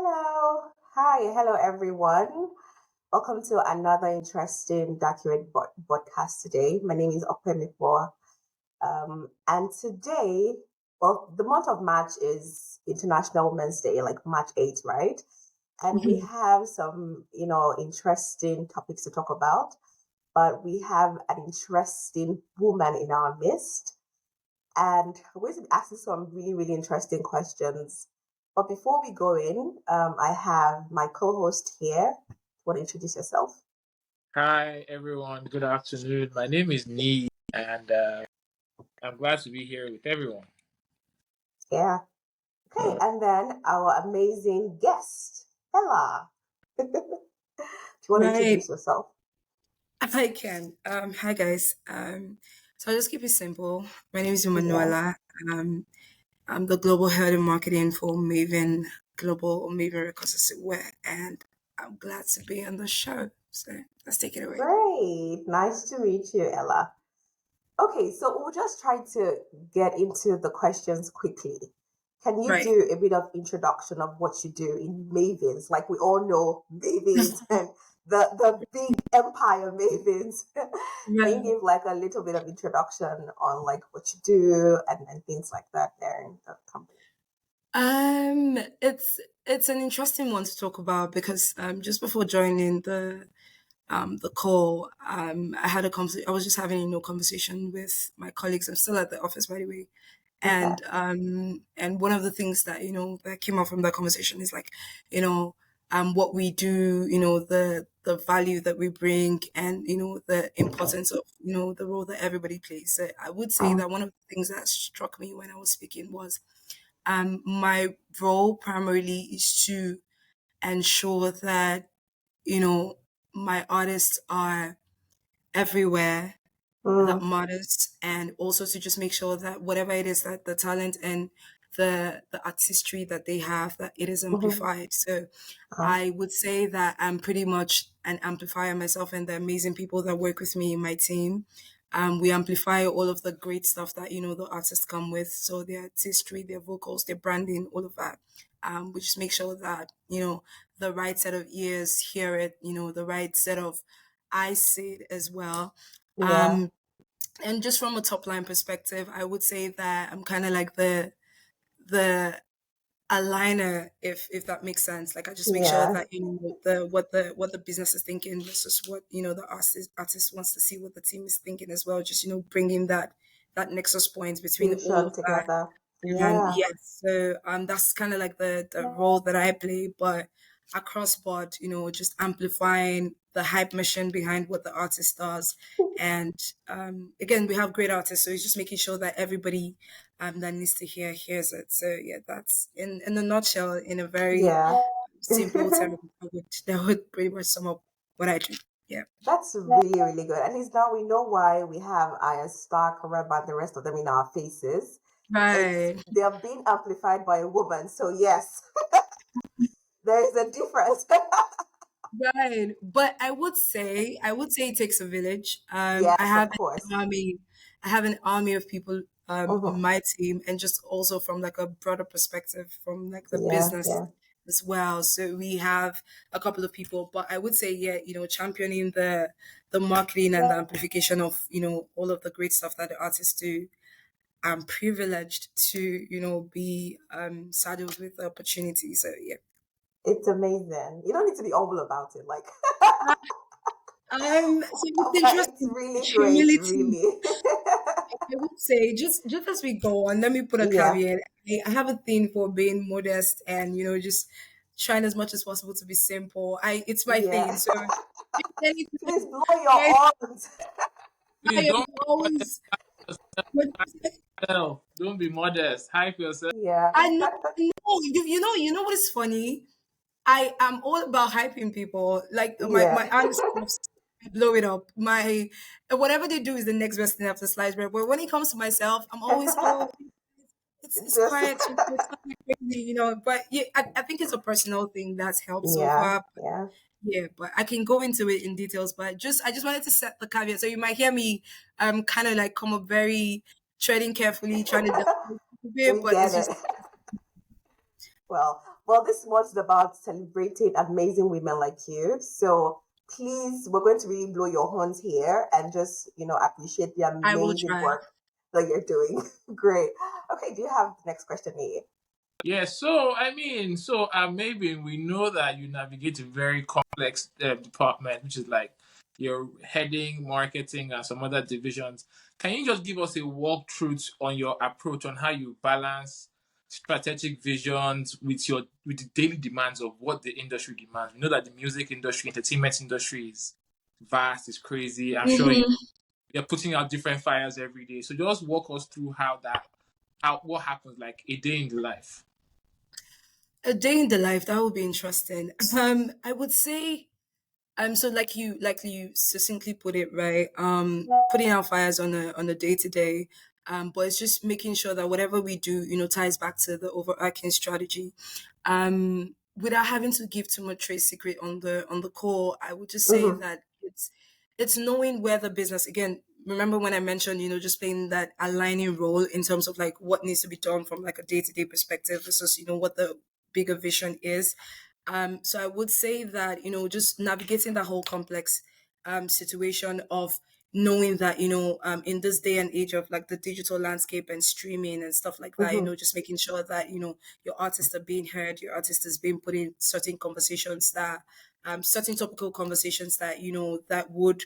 Hello. Hi. Hello, everyone. Welcome to another interesting document podcast today. My name is Opemipo. And today, well, the month of March is International Women's Day, like March 8th, right? And we Mhm. have some, interesting topics to talk about, but we have an interesting woman in our midst. And we're going to be asking some really, really interesting questions. But before we go in, I have my co-host here. Want to introduce yourself? Hi, everyone. Good afternoon. My name is Nee, and I'm glad to be here with everyone. Yeah. Okay, and then our amazing guest, Ella. Do you want to Right. introduce yourself? I can. Hi guys. So I'll just keep it simple. My name is Yeah. Emmanuella. Um, I'm the global head of marketing for Mavin Global or Mavin Records as it were, and I'm glad to be on the show. So let's take it away. Great. Nice to meet you, Ella. Okay, so we'll just try to get into the questions quickly. Can you Right. do a bit of introduction of what you do in Mavens? Like we all know Mavens and the big empire Mavens. Can you Right. give like a little bit of introduction on like what you do and things like that there in the company? It's an interesting one to talk about because just before joining the call, I was just having conversation with my colleagues. I'm still at the office, by the way, Okay. and one of the things that that came out from that conversation is like, you know, what we do, the value that we bring, and the importance of the role that everybody plays. So I would say Um, that one of the things that struck me when I was speaking was my role primarily is to ensure that you know my artists are everywhere that mm, matters, and also to just make sure that whatever it is that the talent and the artistry that they have, that it is mhm, amplified. So okay. I would say that I'm pretty much an amplifier myself, and the amazing people that work with me in my team. We amplify all of the great stuff that the artists come with. So their artistry, their vocals, their branding, all of that. We just make sure that the right set of ears hear it. The right set of eyes see it as well. Yeah. Um, and just from a top line perspective, I would say that I'm kind of like the aligner, if that makes sense. Like I just make sure Yeah. that what the business is thinking versus what the artist wants to see, what the team is thinking as well. Just bringing that nexus point between all Vision of that. together. And Yeah. yes, so that's kind of like the role that I play, but across board, just amplifying the hype mission behind what the artist does. And again, we have great artists, so it's just making sure that everybody that needs to hear hears it. So yeah, that's in a nutshell, in a very Yeah. simple term, that would pretty much sum up what I do. Yeah. That's really, really good. At least now we know why we have Aya Stark, Reba, and the rest of them in our faces. It's Right. they're being amplified by a woman. So yes, there is a difference. Right. But I would say it takes a village. I Yes, have of course. an army. I have an army of people on Hmm. my team, and just also from like a broader perspective from like the Yeah, business yeah, as well. So we have a couple of people, but I would say, yeah, championing the marketing and the amplification of, all of the great stuff that the artists do. I'm privileged to, be saddled with the opportunity. So yeah. it's amazing. You don't need to be humble about it. Like, So it's but it's interesting. really great, Humility. really. I would say just as we go on, let me put a Yeah. caveat. I have a thing for being modest and just trying as much as possible to be simple. It's my thing. Yeah. So Please anytime blow your horns. Please I am don't always. yourself. Don't be modest. Hype yourself. Yeah. I know, you know what is funny? I am all about hyping people. Like my Yeah. aunt stuff, blow it up. My whatever they do is the next best thing after sliced bread. But when it comes to myself, I'm always it's Just quiet, so it's not like crazy. But yeah, I think it's a personal thing that's helped so yeah, far. yeah. Yeah, but I can go into it in details. But I just wanted to set the caveat, so you might hear me kind of like come up very treading carefully, trying to define a bit, We but get it's it. just Well, this month is about celebrating amazing women like you. So please, we're going to really blow your horns here and just, appreciate the I will amazing try. work that you're doing. Great. Okay, do you have the next question, Nia? Yeah, so I mean, so maybe we know that you navigate a very complex department, which is like you're heading marketing and some other divisions. Can you just give us a walkthrough on your approach on how you balance strategic visions with the daily demands of what the industry demands? We know that the music industry, entertainment industry is vast, is crazy. I'm sure you're putting out different fires every day. So just walk us through how what happens like a day in the life. A day in the life, that would be interesting. I would say, so like you succinctly put it, right? Putting out fires on a day to day. But it's just making sure that whatever we do, ties back to the overarching strategy. Without having to give too much trade secret on the call, I would just say Mm-hmm. that it's knowing where the business, again, remember when I mentioned, just playing that aligning role in terms of like what needs to be done from like a day-to-day perspective versus, what the bigger vision is. So I would say that, just navigating that whole complex situation of knowing that, in this day and age of like the digital landscape and streaming and stuff like that, Mm-hmm. just making sure that, your artists are being heard, your artist is being put in certain conversations that, certain topical conversations that, that would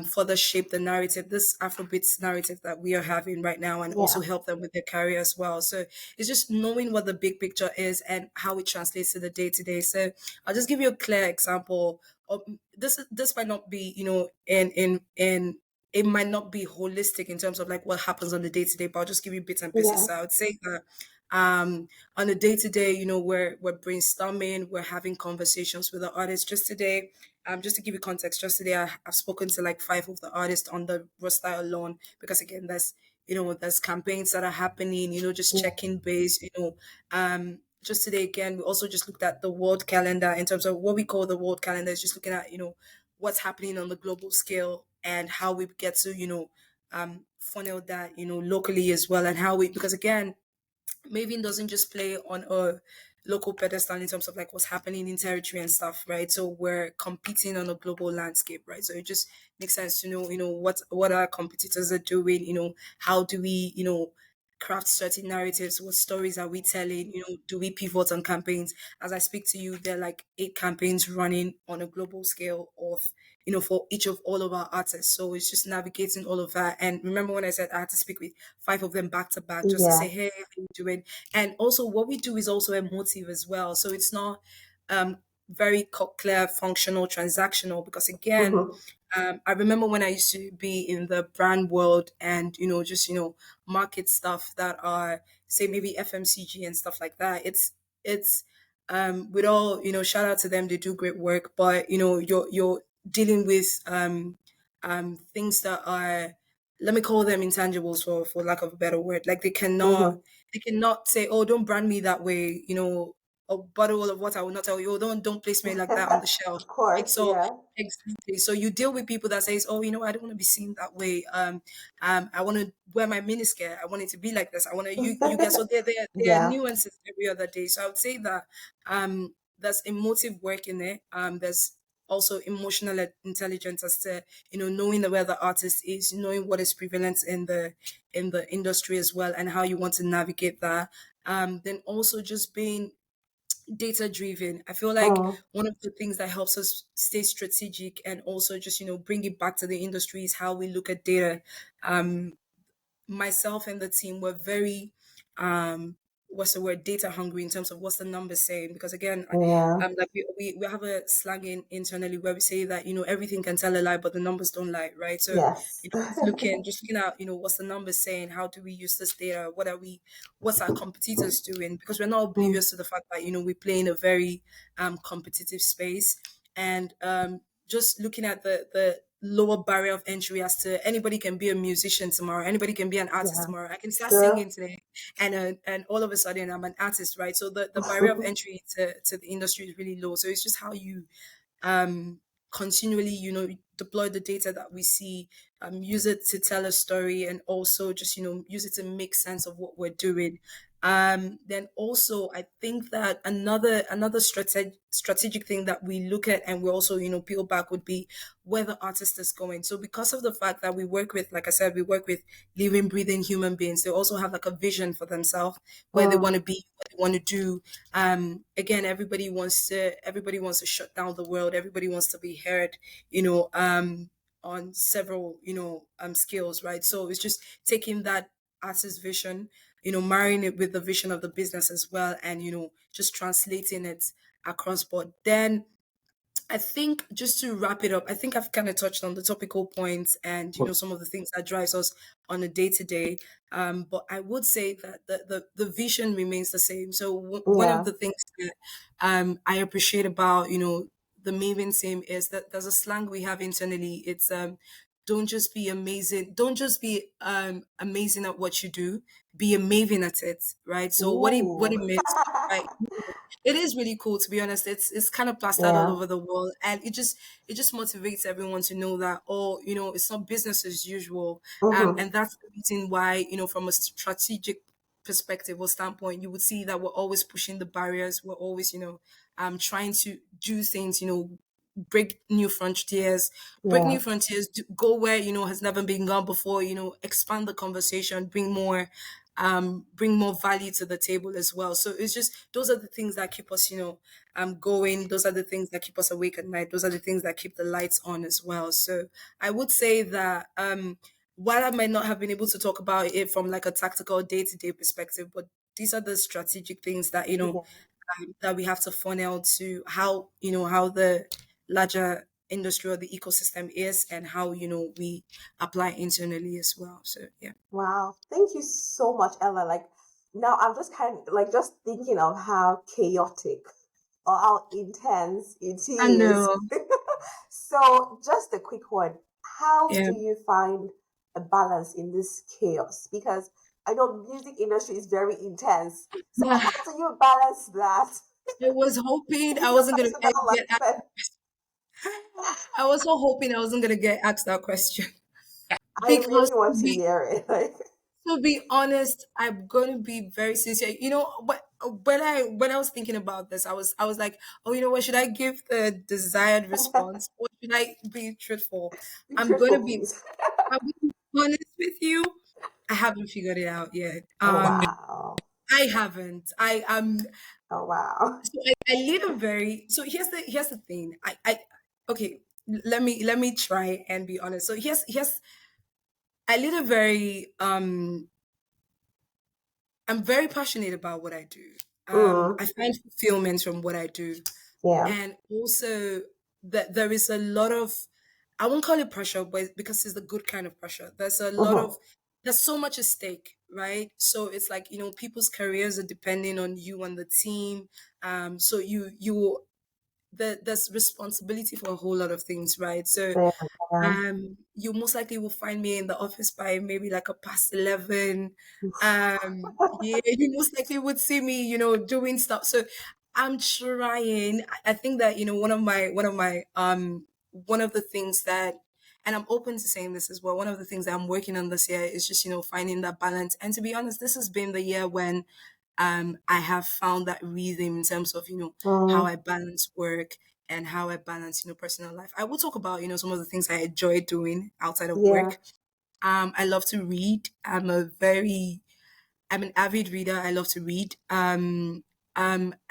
further shape the narrative, this Afrobeats narrative that we are having right now, and also Yeah. help them with their career as well. So it's just knowing what the big picture is and how it translates to the day to day. So I'll just give you a clear example. Of, this might not be, in it might not be holistic in terms of like what happens on the day to day, but I'll just give you bits and pieces. Yeah. So I would say that on the day to day, we're brainstorming, we're having conversations with the artists. Just today, just to give you context, just today I've spoken to like five of the artists on the roster alone because again, there's campaigns that are happening, just Yeah. checking base, just today again, we also just looked at the world calendar in terms of what we call the world calendar is just looking at, what's happening on the global scale and how we get to, funnel that, locally as well and how we, because again, Mavin doesn't just play on a local pedestal in terms of like what's happening in territory and stuff, right? So we're competing on a global landscape, right? So it just makes sense to know, what our competitors are doing, how do we, craft certain narratives, what stories are we telling, do we pivot on campaigns? As I speak to you, there are like 8 campaigns running on a global scale of, for each of all of our artists. So it's just navigating all of that. And remember when I said I had to speak with five of them back to back just to say, Yeah. hey, how you doing? And also what we do is also emotive as well. So it's not very clear, functional, transactional, because again, Mm-hmm. I remember when I used to be in the brand world and, just, market stuff that are, say, maybe FMCG and stuff like that. It's, with all, shout out to them, they do great work, but, you're dealing with, things that are, let me call them intangibles for lack of a better word. Like Mm-hmm. they cannot say, oh, don't brand me that way, a bottle of water, I will not tell you, oh, don't place me like that on the shelf. Of Right. course. So Yeah. exactly. So you deal with people that says, oh, I don't want to be seen that way. I want to wear my miniskirt. I want it to be like this. I want to you get so there are Yeah. nuances every other day. So I would say that there's emotive work in it. There's also emotional intelligence as to knowing where the artist is, knowing what is prevalent in the industry as well, and how you want to navigate that. Then also just being data driven. I feel like Mm. one of the things that helps us stay strategic and also just bring it back to the industry is how we look at data. Um, Myself and the team were very what's the word, data hungry in terms of what's the numbers saying, because again, Yeah. like we have a slang internally where we say that everything can tell a lie but the numbers don't lie, right? So Yes. just looking at what's the numbers saying, how do we use this data, what's our competitors doing, because we're not Mm. oblivious to the fact that we play in a very competitive space. And just looking at the lower barrier of entry as to anybody can be a musician tomorrow, anybody can be an artist Yeah. tomorrow. I can start True. singing today, and all of a sudden I'm an artist, right? So the barrier of entry to the industry is really low. So it's just how you um continually deploy the data that we see, use it to tell a story, and also just use it to make sense of what we're doing. Then also, I think that another strategic thing that we look at and we also peel back would be where the artist is going. So because of the fact that we work with, like I said, we work with living, breathing human beings, they also have like a vision for themselves, where they want Mm, to be, what they want to do. Again, everybody wants to shut down the world. Everybody wants to be heard. You know. On several skills, right? So it's just taking that artist vision, marrying it with the vision of the business as well, and just translating it across board. Then I think, just to wrap it up, I think I've kind of touched on the topical points and some of the things that drives us on a day to day. But I would say that the vision remains the same. So one of yeah. the things that I appreciate about the Maven team is that there's a slang we have internally. It's don't just be amazing. Don't just be amazing at what you do. Be a maven at it, right? So what Ooh. it means, right? It is really cool, to be honest. It's kind of plastered all Yeah. over the world, and it just motivates everyone to know that, oh, it's not business as usual. Mm-hmm. And that's the reason why, from a strategic perspective or standpoint, you would see that we're always pushing the barriers. We're always, trying to do things, break new frontiers, Yeah. go where has never been gone before. Expand the conversation, bring more value to the table as well. So it's just, those are the things that keep us, going. Those are the things that keep us awake at night. Those are the things that keep the lights on as well. So I would say that while I might not have been able to talk about it from like a tactical day to day perspective, but these are the strategic things that Yeah. that we have to funnel to how the larger industry or the ecosystem is, and how we apply internally as well. So yeah. Wow. Thank you so much, Ella. Like now I'm just kind of like just thinking of how chaotic or how intense it I is. know. So just a quick one. How Yeah. do you find a balance in this chaos? Because I know music industry is very intense. So how do you balance that I was hoping with I your wasn't gonna personal get life? And I was so hoping I wasn't gonna get asked that question. I Because really want to hear it. Like, to be honest, I'm gonna be very sincere. When I was thinking about this, I was like, oh, what, should I give the desired response or should I be truthful? be I'm gonna truthful, be please. I'm gonna be honest with you. I haven't figured it out yet. Oh wow. I haven't. Oh wow. So I live a very so here's the thing. I Okay, let me try and be honest. So here's I live a very I'm very passionate about what I do. Mm, I find fulfillment from what I do. yeah. And also that there is a lot of, I won't call it pressure, but because it's the good kind of pressure. Mm-hmm. There's so much at stake, right? So it's like, people's careers are depending on you and the team. So there's responsibility for a whole lot of things, right? So Yeah. Yeah. you most likely will find me in the office by maybe like a past 11. Yeah, you most likely would see me, doing stuff. So I'm trying. I think that, one of the things that, and I'm open to saying this as well, one of the things that I'm working on this year is just, finding that balance. And to be honest, this has been the year when I have found that rhythm in terms of, how Mm, I balance work and how I balance, personal life. I will talk about, some of the things I enjoy doing outside of yeah. work. I love to read. I'm an avid reader. I love to read. I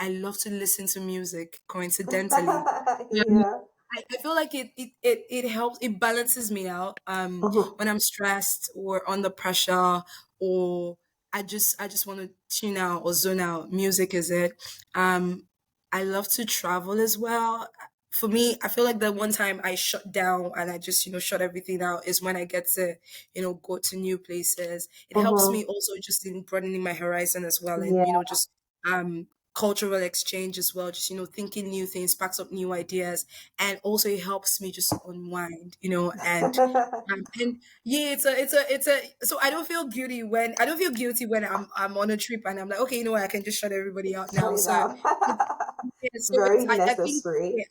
love to listen to music, coincidentally. Yeah. I feel like it helps, it balances me out Mm-hmm. when I'm stressed or under pressure, or I just want to tune out or zone out. Music is it. I love to travel as well. For me, I feel like the one time I shut down and I just shut everything out is when I get to go to new places. It helps Mm-hmm. me also just in broadening my horizon as well, and Yeah. just cultural exchange as well, just thinking new things, sparks up new ideas, and also it helps me just unwind, and yeah, it's a so I don't feel guilty when I'm on a trip and I'm like, okay, what, I can just shut everybody out Shut now. it So down. it's, yeah, so Very it's I think, necessary. yeah,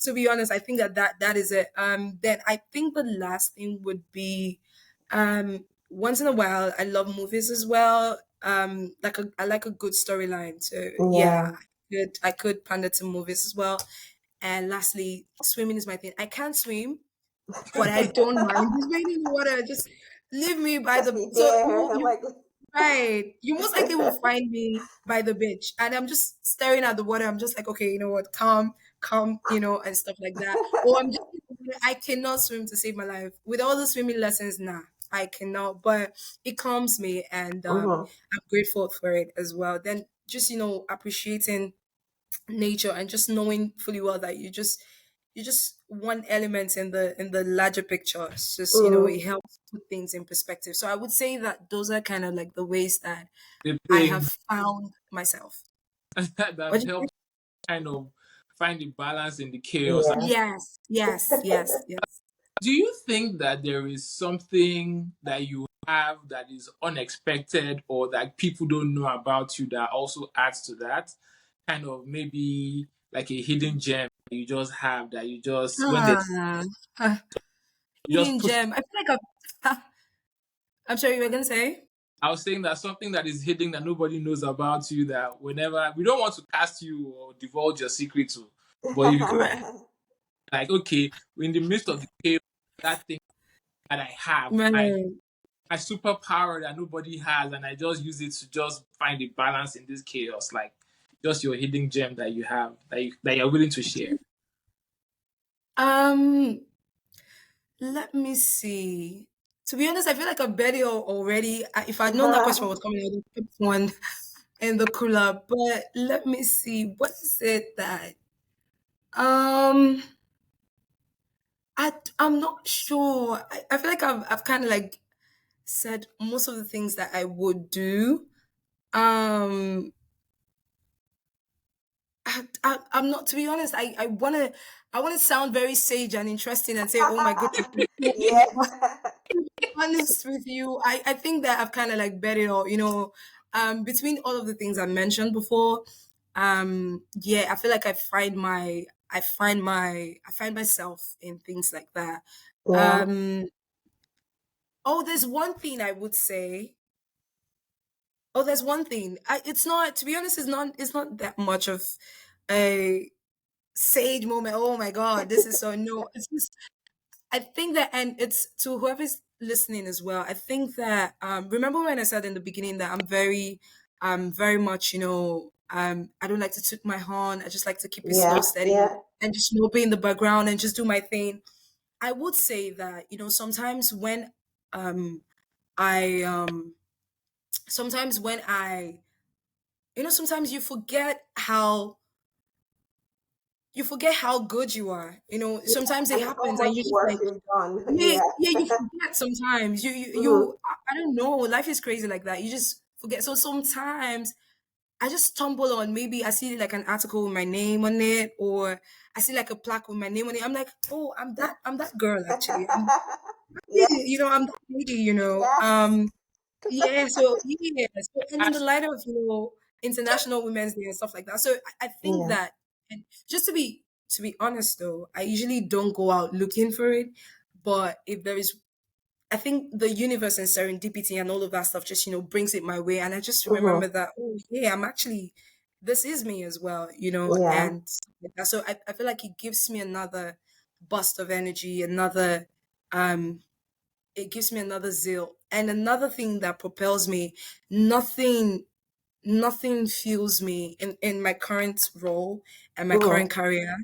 to be honest, I think that is it. Then I think the last thing would be once in a while I love movies as well. I like a good storyline. So yeah, Yeah. I could pander to movies as well. And lastly, swimming is my thing. I can't swim, but I don't mind just being in the water. Just leave me by Just the be so there. you Like, right. You most likely will find me by the beach, and I'm just staring at the water. I'm just like, okay, you know what, calm, and stuff like that. Or I'm just, I cannot swim to save my life. With all the swimming lessons, nah, I cannot. But it calms me, and hmm I'm grateful for it as well. Then just appreciating nature and just knowing fully well that you just one element in the larger picture. It's just hmm it helps put things in perspective. So I would say that those are kind of like the ways that The I have thing found myself. that What do you think? helps kind of find the balance in the chaos. Yeah. Yes, yes, yes, yes. Do you think that there is something that you have that is unexpected or that people don't know about you that also adds to that? Kind of maybe like a hidden gem that you just have that you just when there's Ah, uh, you just hidden put. gem. I feel like I'm sorry, you were gonna say. I was saying that something that is hidden that nobody knows about you that whenever we don't want to cast you or divulge your secret to, but if you Right. like okay, in the midst of the chaos, that thing that I have, Right. my superpower that nobody has, and I just use it to just find a balance in this chaos. Like just your hidden gem that you have that you're willing to share. Um, Let me see. To be honest, I feel like I've bet it already. If I'd known that question was coming, I would have picked one in the cooler. But let me see. What is it that um I'm not sure. I feel like I've kind of like said most of the things that I would do. Um I'm not, to be honest. I wanna sound very sage and interesting and say, oh my goodness. Yeah. Honest with you, I think that I've kind of like bet it all, between all of the things I mentioned before. Yeah, I feel like I find myself in things like that. Yeah. Um, oh, there's one thing I would say. Oh, there's one thing. It's not, to be honest, it's not that much of a sage moment. Oh my God, this is so no. It's just I think that, and it's to whoever's listening as well. I think that remember when I said in the beginning that very much, I don't like to toot my horn. I just like to keep it slow, Yeah. steady, Yeah. and just be in the background and just do my thing. I would say that sometimes when I sometimes when I sometimes you forget how good you are. Sometimes it And how happens and much you just work like. you've done. Yeah, Yeah. yeah, you forget sometimes. hmm I don't know. Life is crazy like that. You just forget. So sometimes I just stumble on, maybe I see like an article with my name on it, or I see like a plaque with my name on it. I'm like, oh, I'm that girl actually. Yes. I'm that lady. Yes. Yeah. So yeah. So, and in the Ask light of International Women's Day and stuff like that. So I think Yeah. that, and just to be honest though, I usually don't go out looking for it. But if there is, I think the universe and serendipity and all of that stuff just, brings it my way. And I just remember hmm that, oh, yeah, this is me as well, Yeah. and stuff like that. So I feel like it gives me another burst of energy, um, it gives me another zeal. And another thing that propels me, nothing, nothing fuels me in my current role and my current hmm career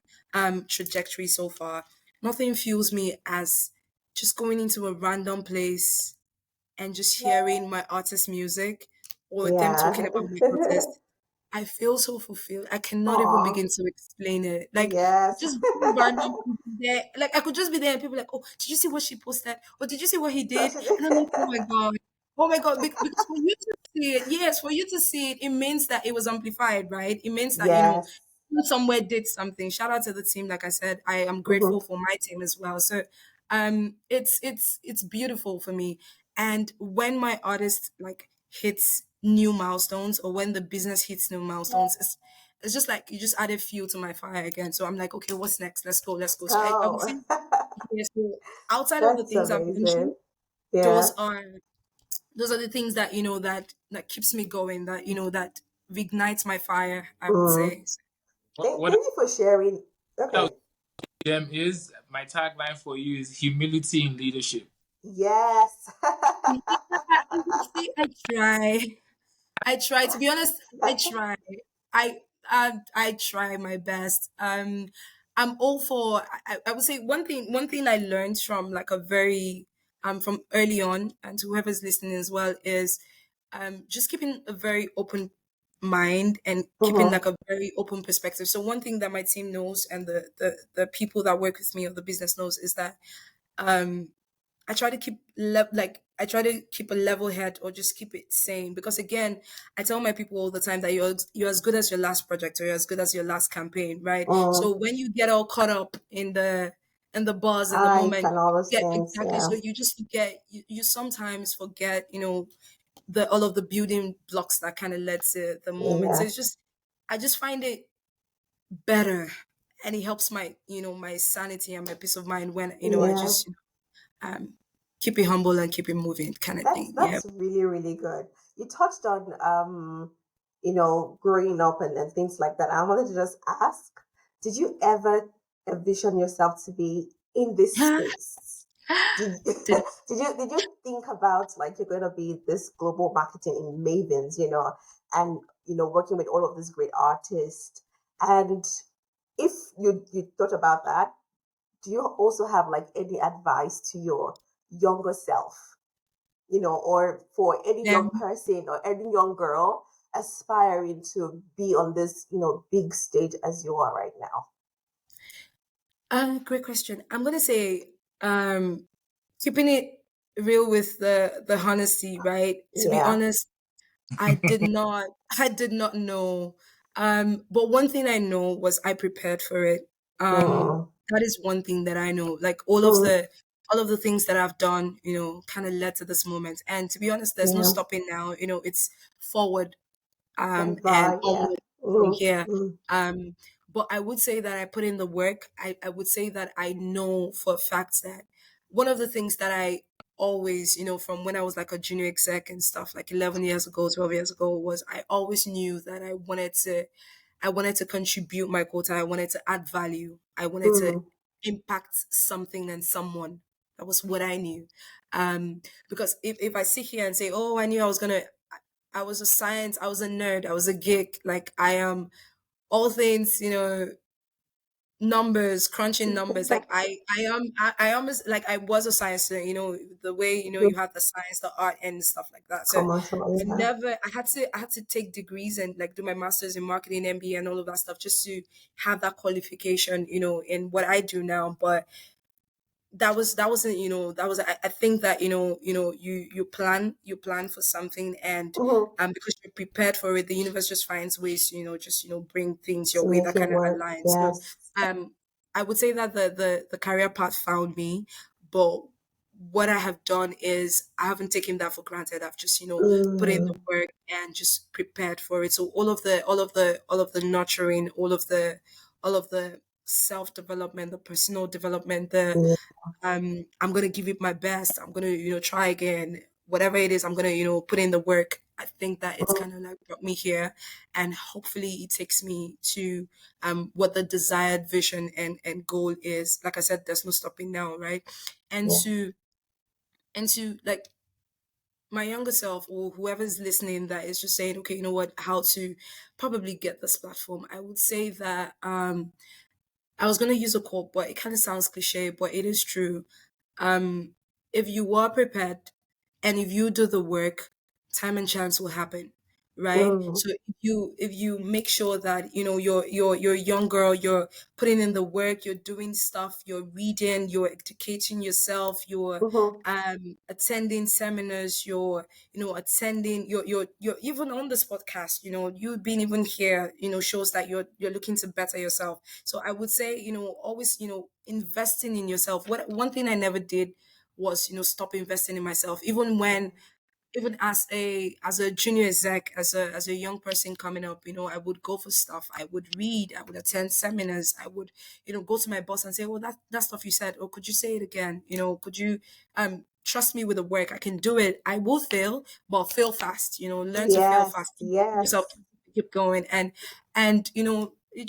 trajectory so far. Nothing fuels me as just going into a random place and just hearing my artist music or them talking Yeah. about my artist. I feel so fulfilled. I cannot even Aw. begin to explain it. Like, Yes. just being random people there. Like, I could just be there and people like, oh, did you see what she posted? Or did you see what he did? And I'm like, oh my God. Oh my God. Because for you to see it, yes, for you to see it, it means that it was amplified, right? It means that, Yes. somewhere did something. Shout out to the team. Like I said, I am grateful hmm for my team as well. So it's beautiful for me. And when my artist like hits new milestones, or when the business hits new milestones, it's just like you just added fuel to my fire again. So I'm like, okay, what's next? Let's go. So I would Oh, say, yeah, so outside of the that's things I've amazing. mentioned, Yeah. those are those are the things that that keeps me going, that that ignites my fire, I would Mm. say. What Thank you for sharing. I would Okay. say them is my tagline for you is humility in leadership. Yes. Yeah, I would say I try. I try, to be honest. I try. I try my best. I'm all for. I would say one thing I learned from like a very from early on, and to whoever's listening as well, is just keeping a very open mind and keeping Mm-hmm. like a very open perspective. So one thing that my team knows, and the people that work with me or the business knows, is that um I try to keep I try to keep a level head, or just keep it sane, because again, I tell my people all the time that you're as good as your last project, or you're as good as your last campaign, right? Mm. So when you get all caught up in the buzz in the Hype moment, and all those you get things. exactly. Yeah. So you just forget. You sometimes forget, the all of the building blocks that kind of led to the moment. So Yeah. it's just, I just find it better, and it helps my my sanity and my peace of mind when I Yeah. just um, keep it humble and keep it moving, kind of That's thing. Yeah. that's really, really good. You touched on growing up and things like that. I wanted to just ask, did you ever envision yourself to be in this space? Did Did- did you think about like you're gonna be this global marketing in Mavens, and working with all of these great artists? And if you thought about that, do you also have like any advice to your younger self? Or for any yeah. young person or any young girl aspiring to be on this, big stage as you are right now? Great question. I'm gonna say, keeping it real with the honesty, right? To be Yeah. honest, I did not know. But one thing I know was I prepared for it. Mm, That is one thing that I know. Like mm, all of the things that I've done, kind of led to this moment. And to be honest, there's no yeah. stopping now. It's forward, And and vibe, yeah. onward from Mm, here. mm, But I would say that I put in the work. I would say that I know for a fact that one of the things that I always, from when I was like a junior exec and stuff, like 11 years ago, 12 years ago, was I always knew that I wanted to contribute my quota. I wanted to add value. I wanted to mm, impact something and someone. That was what I knew. Because if I sit here and say, oh, I knew I was gonna, I was a science, I was a nerd, I was a geek, like I am all things, numbers, crunching numbers. Like I almost like I was a science student, the way, you mm. have the science, the art and stuff like that. So Commercial, yeah. I had to take degrees and like do my masters in marketing, MBA and all of that stuff, just to have that qualification, in what I do now. But that wasn't, I think that you plan for something, and Mm-hmm. because you're prepared for it, the universe just finds ways to, just bring things your To way make that it kind of work, align. So yes. um I would say that the career path found me, but what I have done is I haven't taken that for granted. I've just, put in the Mm, work and just prepared for it. So all of the nurturing, all of the self development, the personal development, yeah. I'm gonna give it my best. I'm gonna, try again. Whatever it is, I'm gonna, put in the work. I think that it's Mm, kind of like brought me here, and hopefully it takes me to what the desired vision and goal is. Like I said, there's no stopping now, right? And yeah. to like my younger self, or whoever's listening, that is just saying, okay, you know what, how to probably get this platform. I would say that I was gonna use a quote, but it kind of sounds cliche, but it is true. um, if you are prepared and if you do the work, time and chance will happen, right? Mm, So if you make sure that you're a young girl, you're putting in the work, you're doing stuff, you're reading, you're educating yourself, you're mm-hmm. attending seminars, you're attending, you're even on this podcast, you being even here, shows that you're looking to better yourself. So I would say, always, investing in yourself. What one thing I never did was, stop investing in myself, even when, even as a junior exec, as a young person coming up, I would go for stuff, I would read, I would attend seminars, I would, go to my boss and say, well, that stuff you said, or could you say it again, could you trust me with the work. I can do it. I will fail, but fail fast. Learn to fail Yes, fast. Keep yourself, yes. keep going, and it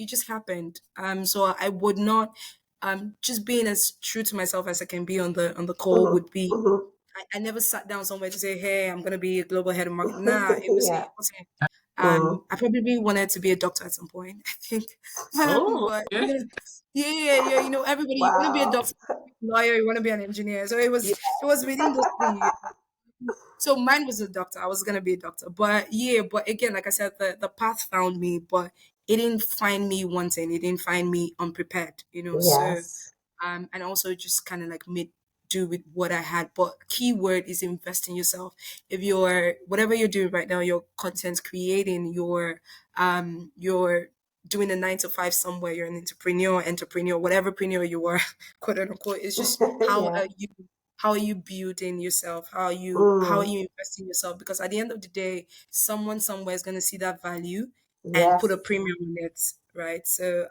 just happened. So I would not, just being as true to myself as I can be on the call Hmm. would be. Hmm. I never sat down somewhere to say, "Hey, I'm gonna be a global head of marketing." Nah, it was Yeah. it wasn't. Mm. I probably wanted to be a doctor at some point, I think. Oh, But okay. yeah, yeah, yeah. Everybody, you want to be a Wow. doctor, lawyer, you want to be an engineer. So it was within those three. So mine was a doctor. I was gonna be a doctor, but yeah, but again, like I said, the path found me, but it didn't find me wanting. It didn't find me unprepared. So Yes. and also just kind of like made do with what I had. But key word is invest in yourself. If you're whatever you're doing right now, your content creating, you're doing a 9 to 5 somewhere, you're an entrepreneur, whatever preneur you are, quote unquote. It's just Yeah. how are you building yourself? How are Mm. you investing in yourself? Because at the end of the day, someone somewhere is gonna see that value and put a Yes. premium on it, right? So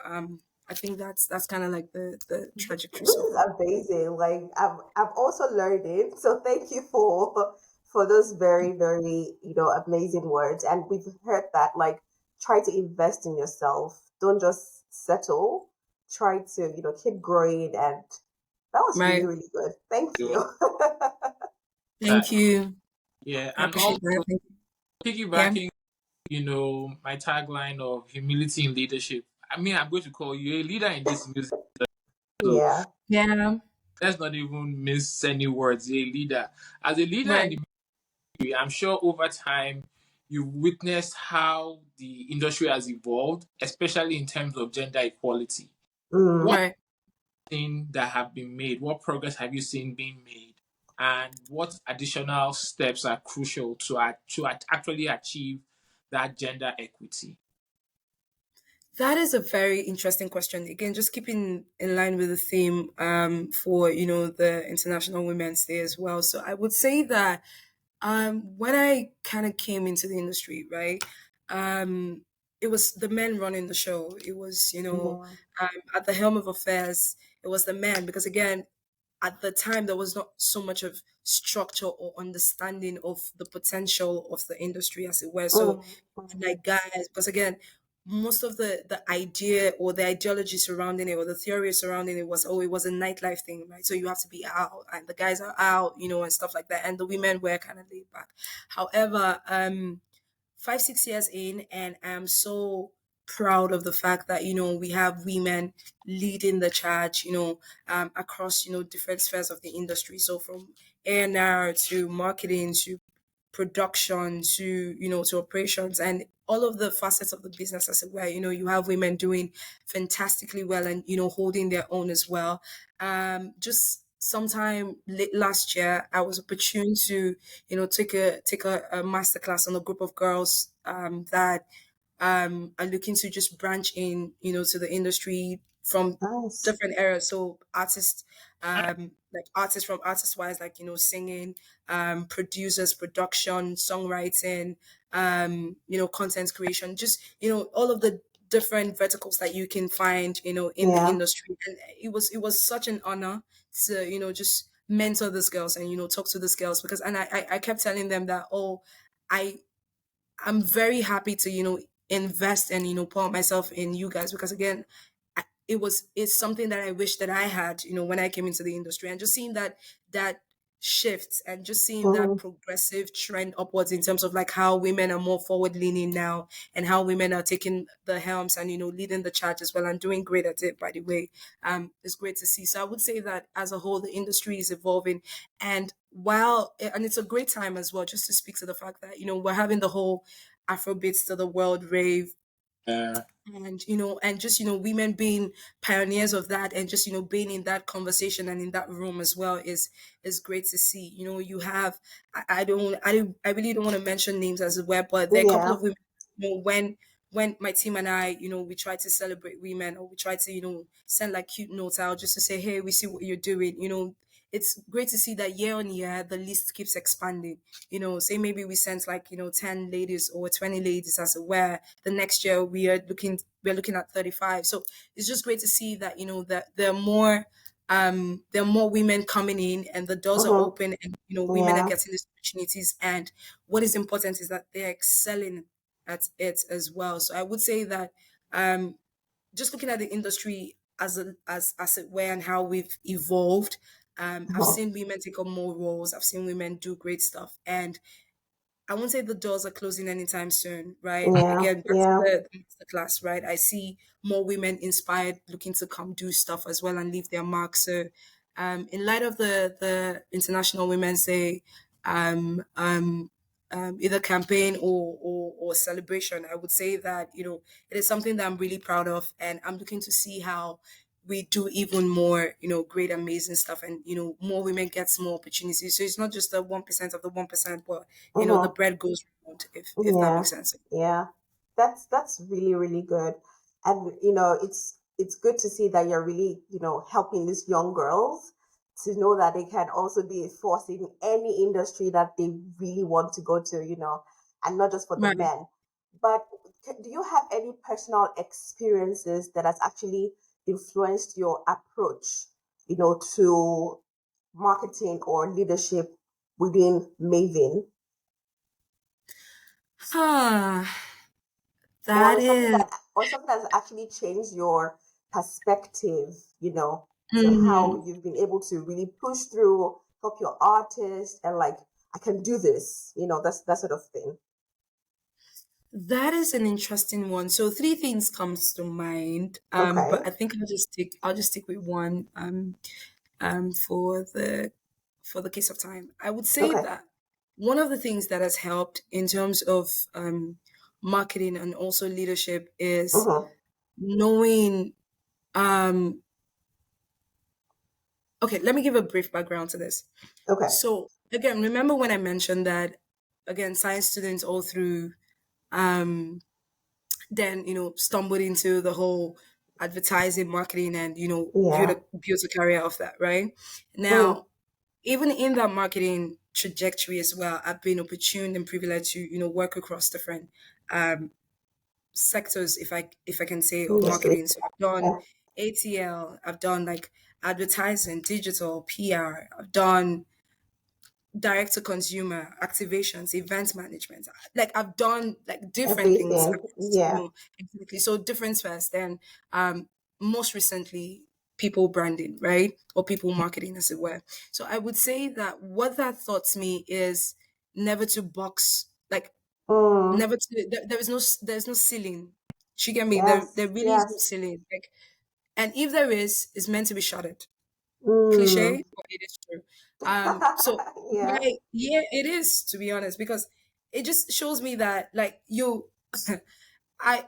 I think that's kind of like the trajectory This so is far. amazing. Like I'm also learning. So thank you for those very, very, amazing words. And we've heard that, like, try to invest in yourself. Don't just settle. Try to, keep growing, and that was really, Right. really good. Thank You you. are Thank right. you. Yeah, I and appreciate that. also Thank you. Yeah. piggybacking, my tagline of humility in leadership. I mean, I'm going to call you a leader in this music. So Yeah. Yeah. let's not even miss any words. A leader. As a leader in Right. the industry, I'm sure over time you've witnessed how the industry has evolved, especially in terms of gender equality. What Mm. Right. things that have been made? What progress have you seen being made? And what additional steps are crucial to actually achieve that gender equity? That is a very interesting question. Again, just keeping in line with the theme for the International Women's Day as well. So I would say that when I kind of came into the industry, right, um, it was the men running the show. It was Yeah. at the helm of affairs. It was the men because again, at the time there was not so much of structure or understanding of the potential of the industry as it were. So Mm. Mm. like guys, because again, most of the idea or the ideology surrounding it or the theory surrounding it was, oh, it was a nightlife thing, right? So you have to be out and the guys are out, and stuff like that, and the women were kind of laid back. However, 5 6 years in, and I'm so proud of the fact that we have women leading the charge, across different spheres of the industry. So from A&R to marketing to production to operations and all of the facets of the business as it were. You have women doing fantastically well and holding their own as well. Just sometime late last year I was opportune to take a master class on a group of girls that are looking to just branch in, to the industry from Nice. different areas. So artists, like artists from artist wise, like singing, producers, production, songwriting, content creation, just all of the different verticals that you can find, in the Yeah. industry. And it was such an honor to just mentor these girls and talk to these girls because and I kept telling them that, oh, I I'm very happy to, invest and, pour myself in you guys because again, it's something that I wish that I had, when I came into the industry and just seeing that shift and just seeing that Mm. progressive trend upwards in terms of like how women are more forward leaning now and how women are taking the helms and leading the charge as well and doing great at it, by the way. It's great to see. So I would say that as a whole the industry is evolving, and it's a great time as well just to speak to the fact that we're having the whole Afrobeats to the world rave, Uh, and and just women being pioneers of that and just being in that conversation and in that room as well is great to see. You have I really don't want to mention names as well, but there are a couple Yeah. of women, when my team and I, we try to celebrate women or we try to send like cute notes out just to say, hey, we see what you're doing. It's great to see that year on year the list keeps expanding. Say maybe we sent like 10 ladies or 20 ladies as it were, the next year we're looking at 35. So it's just great to see that that there are more there are more women coming in and the doors are Mm-hmm. open, and women are Yeah. getting these opportunities, and what is important is that they're excelling at it as well. So I would say that, um, just looking at the industry as it were, and how we've evolved, I've Mm-hmm. seen women take on more roles. I've seen women do great stuff, and I won't say the doors are closing anytime soon, right? Yeah. Again, back to Yeah. the masterclass, right? I see more women inspired, looking to come do stuff as well and leave their mark. So, in light of the International Women's Day, um, um, either campaign or celebration, I would say that it is something that I'm really proud of, and I'm looking to see how we do even more, great, amazing stuff, and more women gets more opportunities. So it's not just the 1% of the 1%, but the Mm-hmm. bread goes round, if that Yeah. makes sense. Yeah. That's really, really good. And it's good to see that you're really, helping these young girls to know that they can also be a force in any industry that they really want to go to, and not just for the Right. men. But do you have any personal experiences that has actually influenced your approach, to marketing or leadership within Mavin? Ah, that or something is. that or something that's actually changed your perspective, to how Mhm. you've been able to really push through, help your artist, and like, I can do this, that's that sort of thing. That is an interesting one. So three things comes to mind. But Okay. I think I'll just stick with one. For the case of time, I would say Okay. that one of the things that has helped in terms of marketing and also leadership is Mm-hmm. knowing. Um, okay, let me give a brief background to this. Okay. So again, remember when I mentioned that, again, science students all through, um, then stumbled into the whole advertising, marketing, and build Yeah. a career of that, right? Mm. Now, even in that marketing trajectory as well, I've been opportune and privileged to work across different um, sectors, if I can say, of Industry. marketing. So I've done Yeah. ATL, I've done like advertising, digital, PR, I've done direct to consumer activations, event management. Like I've done like different things Everything. across, Yeah. exactly. So different first, then most recently people branding, right? Or people marketing, as it were. So I would say that what that taught me is never to box, like Mm. never to there's no ceiling. Do you get me? There Yes. really is no Yes. ceiling. Like, and if there is, it's meant to be shattered. Mm. Cliche, but it is true. So Yeah. yeah, it is, to be honest, because it just shows me that, like, I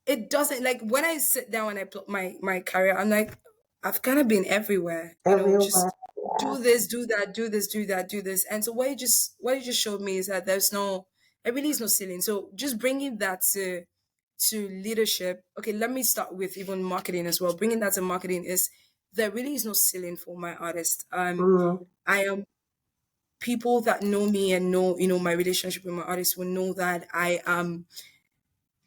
it doesn't, like, when I sit down and I plot my career, I'm like, I've kind of been everywhere, Everywhere. just Yeah. do this, do that, do this, do that, do this. And so what it just showed me is that there really is no ceiling. So just bringing that to leadership. Okay, let me start with even marketing as well. Bringing that to marketing is, there really is no ceiling for my artist. Mm. I am People that know me and know my relationship with my artist will know that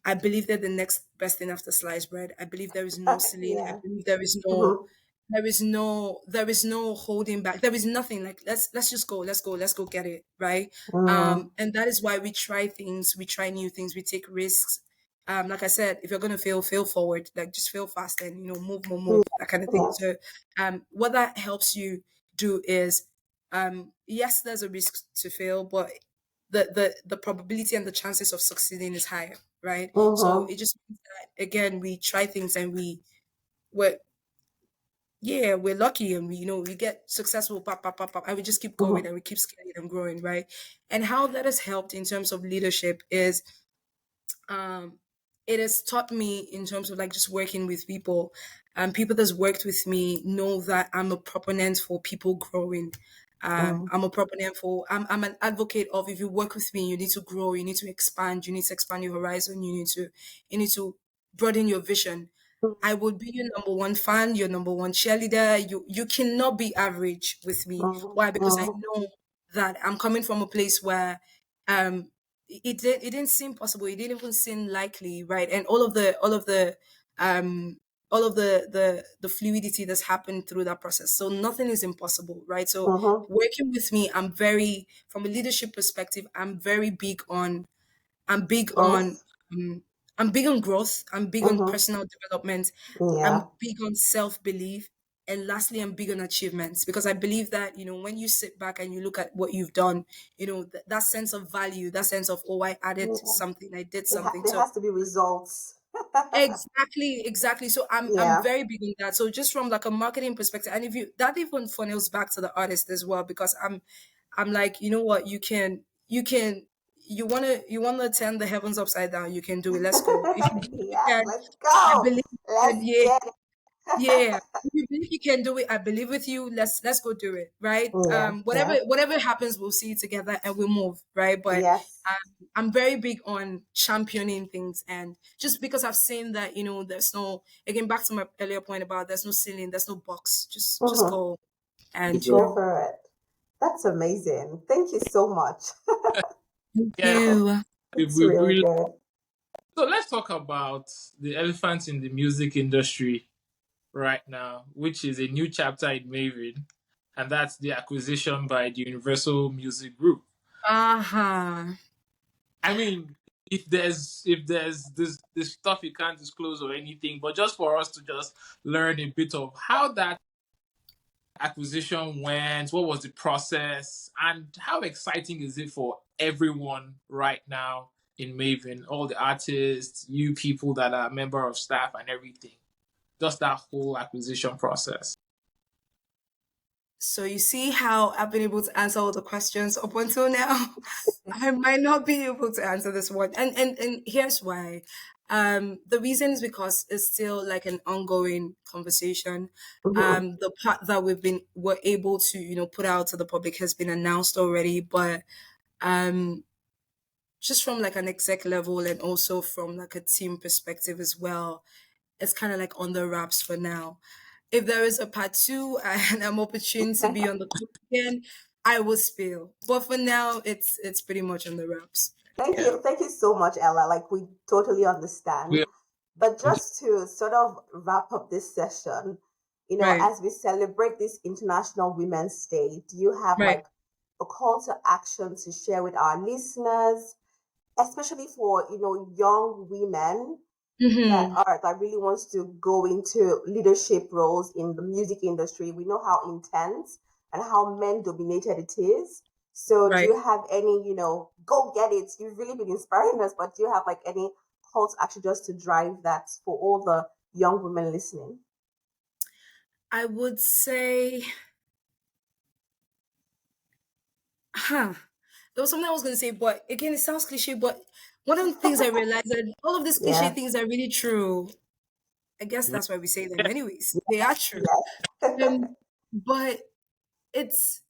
I believe they're the next best thing after sliced bread. I believe there is no ceiling. I Yeah. believe Mm-hmm. there is no holding back. There is nothing, like, let's just go. Let's go get it, right? Mm. And that is why we try things, we try new things, we take risks. Like I said, if you're gonna fail forward. Like, just fail fast and move, that kind of thing. Yeah. So what that helps you do is, yes, there's a risk to fail, but the probability and the chances of succeeding is higher, right? So Mm-hmm. it just means that, again, we try things and we're yeah, we're lucky, and we get successful, pop, pop, pop, pop, and we just keep going Mm-hmm. and we keep scaling and growing, right? And how that has helped in terms of leadership is, um it has taught me in terms of, like, just working with people. People that's worked with me know that I'm a proponent for people growing. Mm-hmm. I'm an advocate of, if you work with me, you need to grow, you need to expand, you need to expand your horizon, you need to broaden your vision. I would be your number one fan, your number one cheerleader. You cannot be average with me. Why? Because I Mm-hmm. know that I'm coming from a place where it didn't seem possible. It didn't even seem likely, right? And all of the all of the fluidity that's happened through that process. So nothing is impossible, right? So Mm-hmm. working with me, I'm very, from a leadership perspective, I'm big on Growth. um, I'm big on growth. I'm big on Mm-hmm. personal development. Yeah. I'm big on self belief. And lastly, I'm big on achievements because I believe that, when you sit back and you look at what you've done, that sense of value, that sense of, oh, I added Yeah. something, I did something. There So has to be results. exactly, exactly. So I'm Yeah. very big on that. So just from like a marketing perspective, and if you that even funnels back to the artist as well, because I'm like, you know what, you wanna turn the heavens upside down, you can do it. Let's go. If you believe you Yes, can, let's I go. believe you can, Let's yeah. get it. Yeah, if you believe you can do it, I believe with you. Let's go do it, right? Yeah, Whatever yeah. whatever happens, we'll see it together and we'll move, right? But Yes. I'm very big on championing things, and just because I've seen that, there's no, again, back to my earlier point about there's no ceiling, there's no box. Just Mm-hmm. go and Go for it. That's amazing. Thank you so much. thank Yeah, you. It's we've really really. good. So let's talk about the elephant in the music industry right now, which is a new chapter in Mavin, and that's the acquisition by the Universal Music Group. Uh-huh. I mean, if there's this stuff you can't disclose or anything, but just for us to just learn a bit of how that acquisition went, what was the process, and how exciting is it for everyone right now in Maven, all the artists, you people that are member of staff and everything. Just that whole acquisition process. So you see how I've been able to answer all the questions up until now. I might not be able to answer this one. And here's why. The reason is because it's still like an ongoing conversation. Mm-hmm. The part that we're able to, put out to the public has been announced already, but um just from like an exec level and also from like a team perspective as well, it's kind of like on the wraps for now. If there is a part two and I'm opportune to be on the call again, I will spill. But for now, it's pretty much on the wraps. Thank Yeah. you. Thank you so much, Ella. Like, we totally understand. We But just to sort of wrap up this session, Right, as we celebrate this International Women's Day, do you have right. like a call to action to share with our listeners, especially for, young women Mm-hmm. that really wants to go into leadership roles in the music industry? We know how intense and how men dominated it is. So do Right. you have any, go get it? You've really been inspiring us, but do you have like any call to action just to drive that for all the young women listening? I would say, huh. There was something I was going to say, but again, it sounds cliche. But one of the things I realized that all of these cliche Yeah. things are really true. I guess that's why we say them, anyways. They are true. Yes. Um, but it's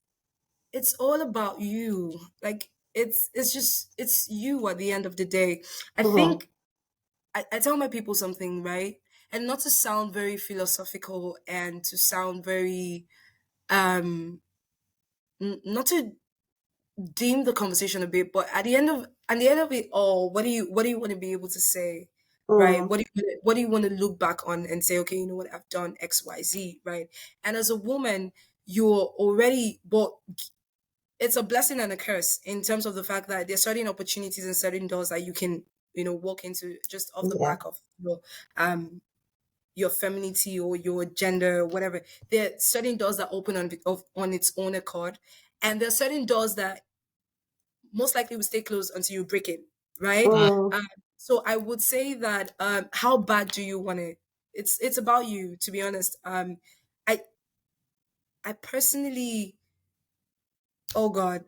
it's all about you. Like it's you at the end of the day. I Hmm. think I tell my people something, right? And not to sound very philosophical and to sound very not to dim the conversation a bit, but at the end of it all, what do you want to be able to say? Right? Mm, What do you want to look back on and say, okay, you know what, I've done XYZ, right? And as a woman, you're already, but it's a blessing and a curse in terms of the fact that there's certain opportunities and certain doors that you can, walk into just off the yeah. back of your femininity or your gender or whatever. There are certain doors that open on its own accord, and there are certain doors that most likely will stay closed until you break it, right? Mm, Um, so I would say that how bad do you want it? It's about you, to be honest. I I personally, oh God,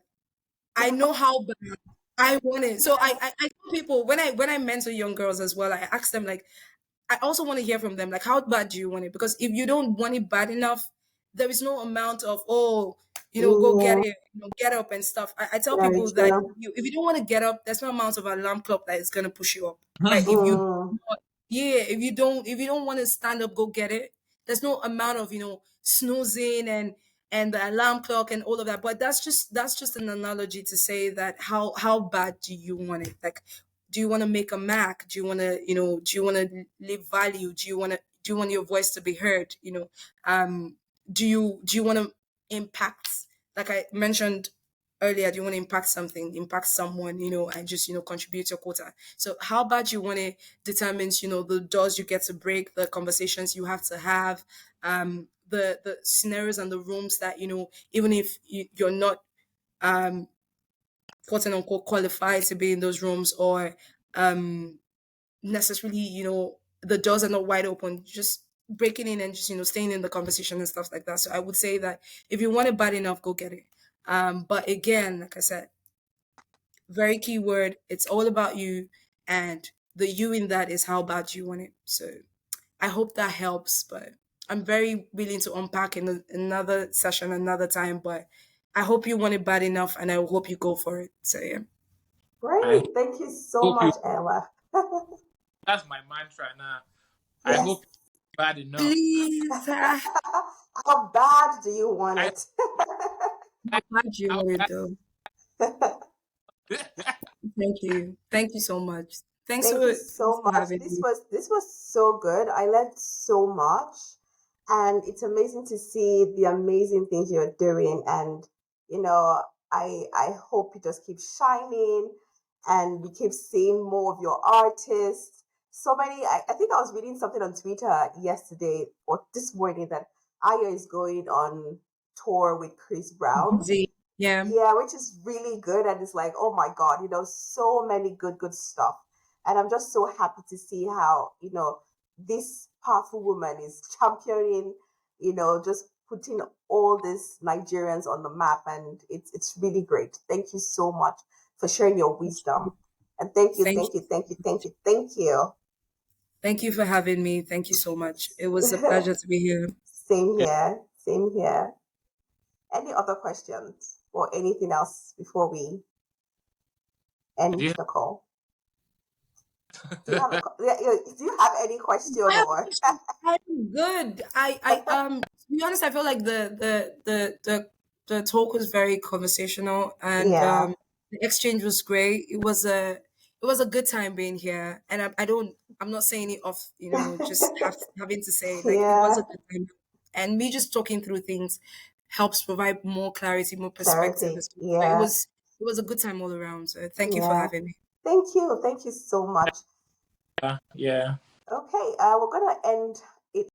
I know how bad I want it. So I tell people when I mentor young girls as well, I ask them like, I also want to hear from them, like, how bad do you want it? Because if you don't want it bad enough, there is no amount of, oh, go get yeah. it, get up and stuff. I tell Very people that true. if you don't want to get up, there's no amount of alarm clock that is gonna push you up, right? If you Mm, yeah, if you don't want to stand up, go get it. There's no amount of snoozing and the alarm clock and all of that. But that's just an analogy to say that how bad do you want it? Like, do you want to make a Mac? Do you want to live value? Do you want to do you want your voice to be heard? Do you want to impact, like I mentioned earlier, do you want to impact something, impact someone, and just, contribute your quota? So how bad you want it determines, the doors you get to break, the conversations you have to have, the scenarios and the rooms that, even if you're not quote unquote qualified to be in those rooms, or necessarily, the doors are not wide open, just breaking in and just, staying in the conversation and stuff like that. So I would say that if you want it bad enough, go get it. But again, like I said, very key word, it's all about you, and the you in that is how bad you want it. So I hope that helps, but I'm very willing to unpack in another session another time. But I hope you want it bad enough, and I hope you go for it. So yeah. I Great. Thank you so hope you. much, Ella. That's my mantra now. I Yes. hope you're bad enough. Please, How bad do you want I, it? how bad you how want it bad. though. Thank you so much. Thank you Thanks so for much. having me. This was so good. I learned so much, and it's amazing to see the amazing things you're doing. And you know, I hope you just keep shining, and we keep seeing more of your artists. So many. I think I was reading something on Twitter yesterday or this morning that Aya is going on tour with Chris Brown. Busy. Yeah. Yeah, which is really good. And it's like, oh my God, so many good stuff. And I'm just so happy to see how, this powerful woman is championing, just putting all these Nigerians on the map. And it's really great. Thank you so much for sharing your wisdom. And thank you, Thank thank you, you. thank you, thank you, thank you. Thank you for having me. Thank you so much. It was a pleasure to be here. Same here, same here. Any other questions or anything else before we end Do the call? Do you have a you- do you have any question I have a or question. I'm good. To be honest, I feel like the talk was very conversational, and yeah, the exchange was great. It was a good time being here, and I'm not saying it off, just having to say, like, it was a yeah, good time, and me just talking through things helps provide more clarity, more perspective, clarity, and stuff. So it yeah, was it was a good time all around. So thank you for yeah. having me. Thank you so much. yeah. Okay, we're gonna end